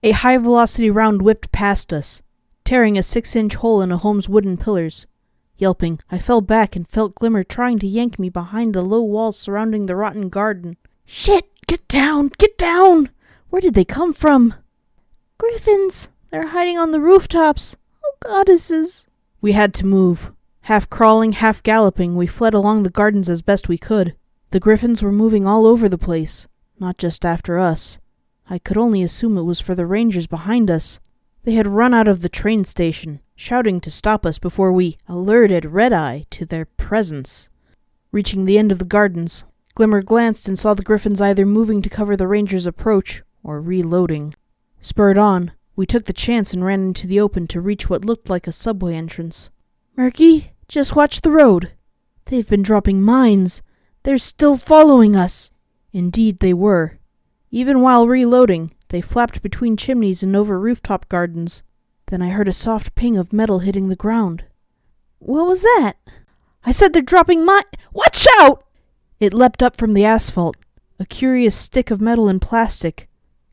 A high-velocity round whipped past us, tearing a 6-inch hole in a home's wooden pillars. Yelping, I fell back and felt Glimmer trying to yank me behind the low walls surrounding the rotten garden. Shit! Get down! Get down! Where did they come from? Griffins! They're hiding on the rooftops! Oh, goddesses! We had to move. Half crawling, half galloping, we fled along the gardens as best we could. The griffins were moving all over the place, not just after us. I could only assume it was for the rangers behind us. They had run out of the train station, shouting to stop us before we alerted Red-Eye to their presence. Reaching the end of the gardens, Glimmer glanced and saw the griffins either moving to cover the rangers' approach or reloading. Spurred on, we took the chance and ran into the open to reach what looked like a subway entrance. Murky, just watch the road. They've been dropping mines. They're still following us. Indeed they were. Even while reloading, they flapped between chimneys and over rooftop gardens. Then I heard a soft ping of metal hitting the ground. What was that? I said they're dropping Watch out! It leapt up from the asphalt, a curious stick of metal and plastic.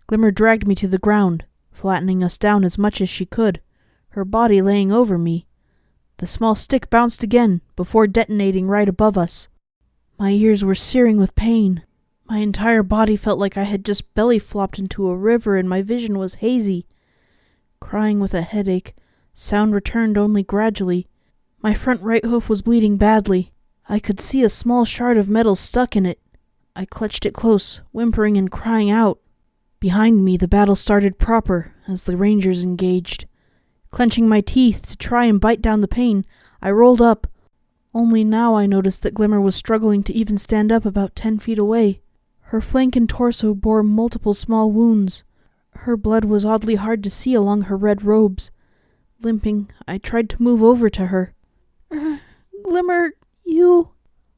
Glimmer dragged me to the ground, flattening us down as much as she could, her body laying over me. The small stick bounced again, before detonating right above us. My ears were searing with pain. My entire body felt like I had just belly-flopped into a river and my vision was hazy. Crying with a headache, sound returned only gradually. My front right hoof was bleeding badly. I could see a small shard of metal stuck in it. I clutched it close, whimpering and crying out. Behind me, the battle started proper as the rangers engaged. Clenching my teeth to try and bite down the pain, I rolled up. Only now I noticed that Glimmer was struggling to even stand up about 10 feet away. Her flank and torso bore multiple small wounds. Her blood was oddly hard to see along her red robes. Limping, I tried to move over to her. Glimmer, you...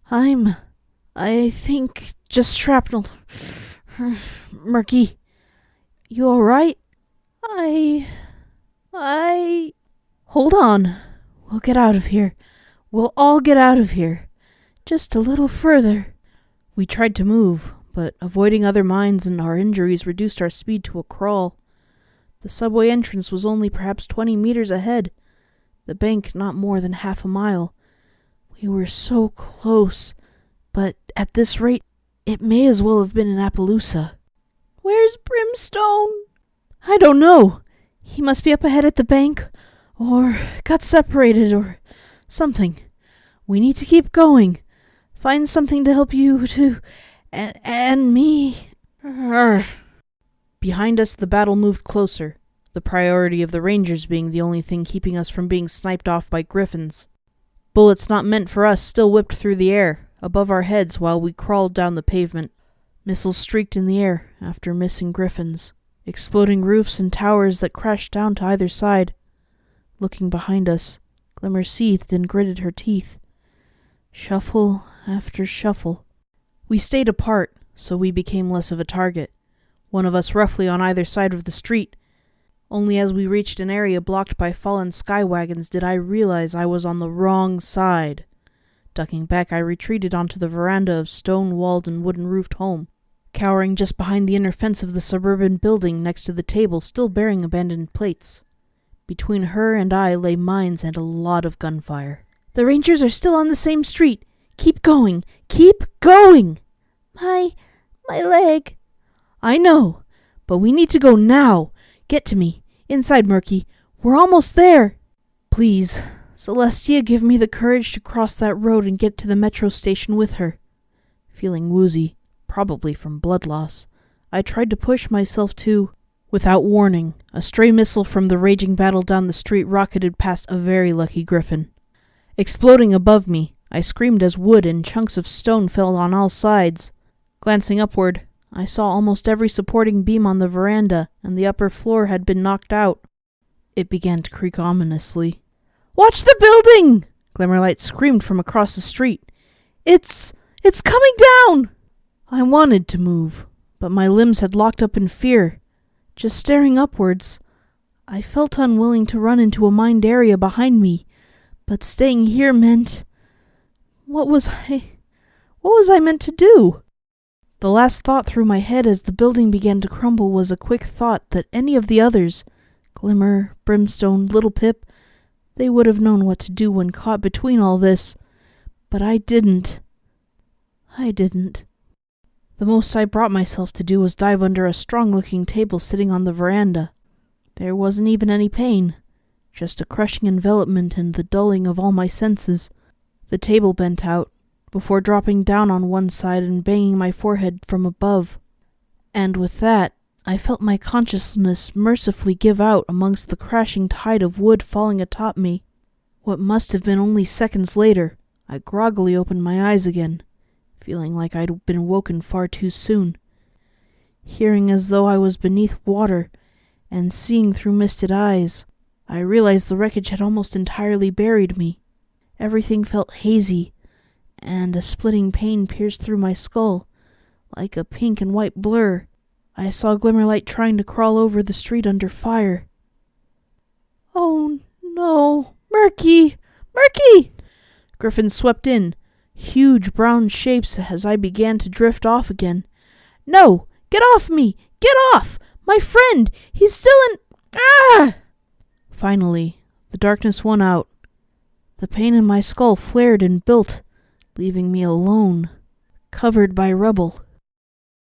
I think just shrapnel. Murky, you alright? Hold on. We'll get out of here. We'll all get out of here. Just a little further. We tried to move, but avoiding other mines and our injuries reduced our speed to a crawl. The subway entrance was only perhaps 20 meters ahead, the bank not more than half a mile. We were so close, but at this rate, it may as well have been in Appaloosa. Where's Brimstone? I don't know. He must be up ahead at the bank, or got separated, or something. We need to keep going. Find something to help you, and me. Behind us, the battle moved closer, the priority of the rangers being the only thing keeping us from being sniped off by griffins. Bullets not meant for us still whipped through the air, above our heads while we crawled down the pavement. Missiles streaked in the air after missing griffins, exploding roofs and towers that crashed down to either side. Looking behind us, Glimmer seethed and gritted her teeth. Shuffle after shuffle. We stayed apart, so we became less of a target, one of us roughly on either side of the street. Only as we reached an area blocked by fallen skywagons did I realize I was on the wrong side. Ducking back, I retreated onto the veranda of stone-walled and wooden-roofed home, cowering just behind the inner fence of the suburban building next to the table still bearing abandoned plates. Between her and I lay mines and a lot of gunfire. The rangers are still on the same street. Keep going! Keep going! My leg. I know, but we need to go now. Get to me. Inside, Murky. We're almost there. Please, Celestia, give me the courage to cross that road and get to the metro station with her. Feeling woozy, probably from blood loss, I tried to push myself to... Without warning, a stray missile from the raging battle down the street rocketed past a very lucky griffin. Exploding above me, I screamed as wood and chunks of stone fell on all sides. Glancing upward, I saw almost every supporting beam on the veranda, and the upper floor had been knocked out. It began to creak ominously. "Watch the building!" Glimmerlight screamed from across the street. It's coming down!" I wanted to move, but my limbs had locked up in fear. Just staring upwards, I felt unwilling to run into a mined area behind me, but staying here meant... What was I meant to do? The last thought through my head as the building began to crumble was a quick thought that any of the others, Glimmer, Brimstone, Little Pip, they would have known what to do when caught between all this. But I didn't. The most I brought myself to do was dive under a strong-looking table sitting on the veranda. There wasn't even any pain, just a crushing envelopment and the dulling of all my senses. The table bent out, before dropping down on one side and banging my forehead from above. And with that, I felt my consciousness mercifully give out amongst the crashing tide of wood falling atop me. What must have been only seconds later, I groggily opened my eyes again, feeling like I'd been woken far too soon. Hearing as though I was beneath water, and seeing through misted eyes, I realized the wreckage had almost entirely buried me. Everything felt hazy, and a splitting pain pierced through my skull, like a pink and white blur. I saw Glimmerlight trying to crawl over the street under fire. "Oh no, Murky! Murky!" Griffin swept in, huge brown shapes as I began to drift off again. "No! Get off me! Get off! My friend! He's still in... Ah!" Finally, the darkness won out. The pain in my skull flared and built, leaving me alone, covered by rubble.